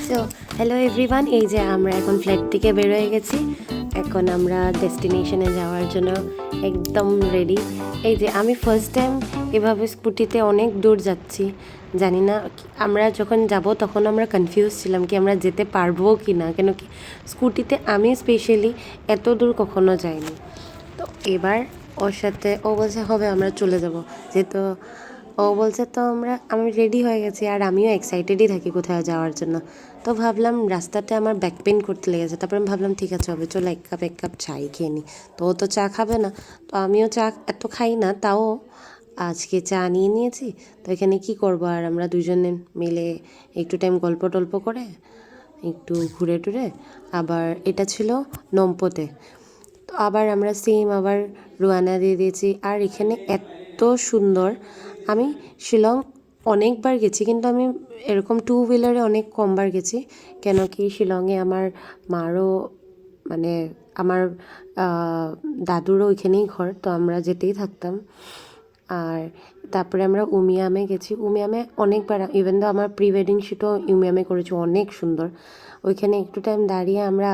So hello everyone, এই যে আমরা এখন ফ্ল্যাট থেকে বের হয়ে গেছি। এখন আমরা ডেস্টিনেশনে যাওয়ার জন্য একদম রেডি। এই যে আমি ফার্স্ট টাইম এভাবে স্কুটিতে অনেক দূর যাচ্ছি। জানি না আমরা যখন যাব তখন আমরা কনফিউজ ছিলাম কি আমরা যেতে পারবো কি না, কেন কি স্কুটিতে আমি স্পেশালি এত দূর কখনো যাইনি। তো এবার ওর সাথে ও বলছে হবে আমরা চলে যাব, যেহেতু ও বলছে তো আমি রেডি হয়ে গেছি আর আমিও এক্সাইটেডই থাকি কোথাও যাওয়ার জন্য। তো ভাবলাম রাস্তাতে আমার ব্যাক পেন করতে লেগেছে, তারপর আমি ভাবলাম ঠিক আছে হবে, চলো এক কাপ চাই খেয়ে নিই। তো ও তো চা খাবে না, তো আমিও চা এত খাই না, তাও আজকে চা নিয়ে নিয়েছি। তো এখানে কি করবো, আর আমরা দুজনে মিলে একটু টাইম গল্প টল্প করে একটু ঘুরে টুরে আবার এটা ছিল নমপোতে। তো আবার আমরা আবার রোয়ানা দিয়ে দিয়েছি। আর এখানে এত সুন্দর, আমি শিলং অনেকবার গেছি, কিন্তু আমি এরকম টু হুইলারে অনেক কমবার গেছি, কেন কি শিলংয়ে আমার মারও মানে আমার দাদুরও ওইখানেই ঘর, তো আমরা যেতেই থাকতাম। আর তারপরে আমরা উমিয়ামে গেছি। উমিয়ামে অনেকবার, ইভেন দো আমার প্রি ওয়েডিং শ্যুটও উমিয়ামে করেছি, অনেক সুন্দর। ওইখানে একটু টাইম দাঁড়িয়ে আমরা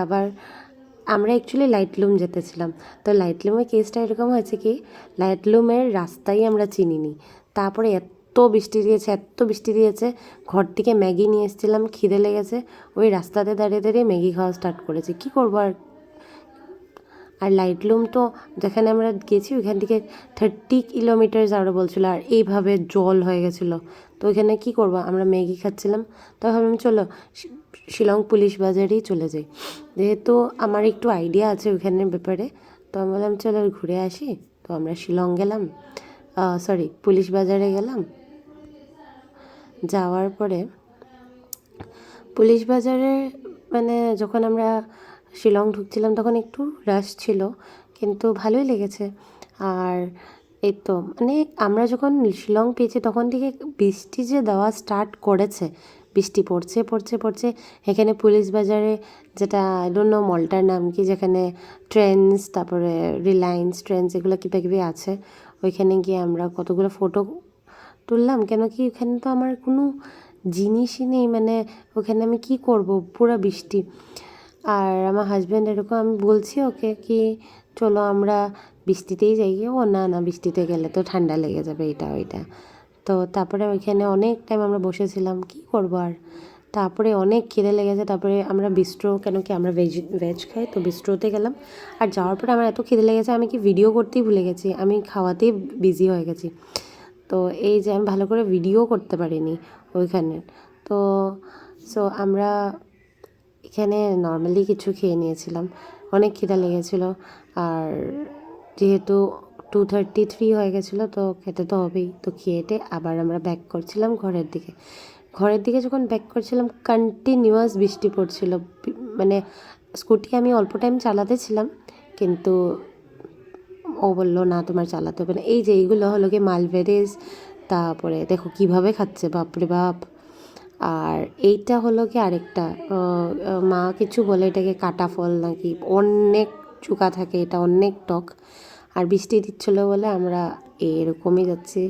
অ্যাকচুয়ালি লাইটলুম যেতেছিলাম। তো লাইটলুমের কেসটা এরকম হয়েছে কি, লাইটলুমের রাস্তাই আমরা চিনিনি। তারপরে এত বৃষ্টি দিয়েছে, ঘর থেকে ম্যাগি নিয়ে এসেছিলাম, খিদে লেগেছে, ওই রাস্তাতে দাঁড়িয়ে দাঁড়িয়ে ম্যাগি খাওয়া স্টার্ট করেছি। কী করবো আর লাইটলুম তো যেখানে আমরা গেছি ওইখান থেকে 30 কিলোমিটার আরও বলছিলো, আর এইভাবে জল হয়ে গেছিলো। তো ওইখানে কী করবো, আমরা ম্যাগি খাচ্ছিলাম। তো ভাবলাম চলো শিলং পুলিশ বাজারেই চলে যাই, যেহেতু আমার একটু আইডিয়া আছে ওইখানের ব্যাপারে। তো আমি বললাম চলো ঘুরে আসি। তো আমরা শিলং গেলাম, পুলিশ বাজারে গেলাম। যাওয়ার পরে পুলিশ বাজারে মানে যখন আমরা শিলং ঢুকছিলাম তখন একটু রাশ ছিল, কিন্তু ভালোই লেগেছে। আর এই তো মানে আমরা যখন শিলং পেয়েছি তখন থেকে বৃষ্টি যে দেওয়া স্টার্ট করেছে, বৃষ্টি পড়ছে। এখানে পুলিশ বাজারে যেটা আই মলটার নাম কি, যেখানে ট্রেন্ডস, তারপরে রিলায়েন্স ট্রেন্ডস, এগুলো কিবাকিবি আছে, ওইখানে গিয়ে আমরা কতগুলো ফটো তুললাম। কেন কি ওখানে তো আমার কোনো জিনিসই নেই, মানে ওখানে আমি কি করব, পুরো বৃষ্টি। আর আমার হাজব্যান্ড এরকম, আমি বলছি ওকে কি চলো আমরা বৃষ্টিতেই যাই, ও না বৃষ্টিতে গেলে তো ঠান্ডা লেগে যাবে এটা ওইটা। তো তারপরে ওইখানে অনেক টাইম আমরা বসেছিলাম, কি করবো আর। তারপরে অনেক খিদে লেগেছে, তারপরে আমরা বিস্ট্রো, কেন কি আমরা ভেজ খাই, তো বিস্ট্রোতে গেলাম। আর যাওয়ার পরে আমার এত খিদে লেগেছে আমি কি ভিডিও করতেই ভুলে গেছি, আমি খাওয়াতেই বিজি হয়ে গেছি। তো এই যে আমি ভালো করে ভিডিও করতে পারিনি ওইখানে। তো আমরা এখানে নর্মালি কিছু খেয়ে নিয়েছিলাম, অনেক খিদা লেগেছিলো। আর যেহেতু 2:33 হয়ে গেছিলো, তো খেতে তো হবেই। তো খেয়েটে আবার আমরা ব্যাক করছিলাম ঘরের দিকে যখন ব্যাক করছিলাম কন্টিনিউয়াস বৃষ্টি পড়ছিল। মানে স্কুটি আমি অল্প টাইম চালাতে ছিলাম, কিন্তু ও বললো না তোমার চালাতে হবে না। এই যে এইগুলো হলো কি মালভেরিজ, তারপরে দেখো কিভাবে খাচ্ছে, বাপরে বাপ। আর এইটা হলো কি আরেকটা, মা কিছু বলে এটাকে কাটা ফল নাকি, অনেক চুকা থাকে, এটা অনেক টক। আর বৃষ্টি দিচ্ছিলো বলে আমরা এরকমই যাচ্ছি।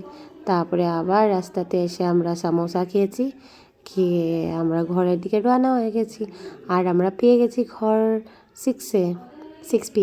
তারপরে আবার রাস্তাতে এসে আমরা সামোসা খেয়ে আমরা ঘরের দিকে রওনা হয়ে গেছি। আর আমরা পেয়ে গেছি ঘর 6 PM।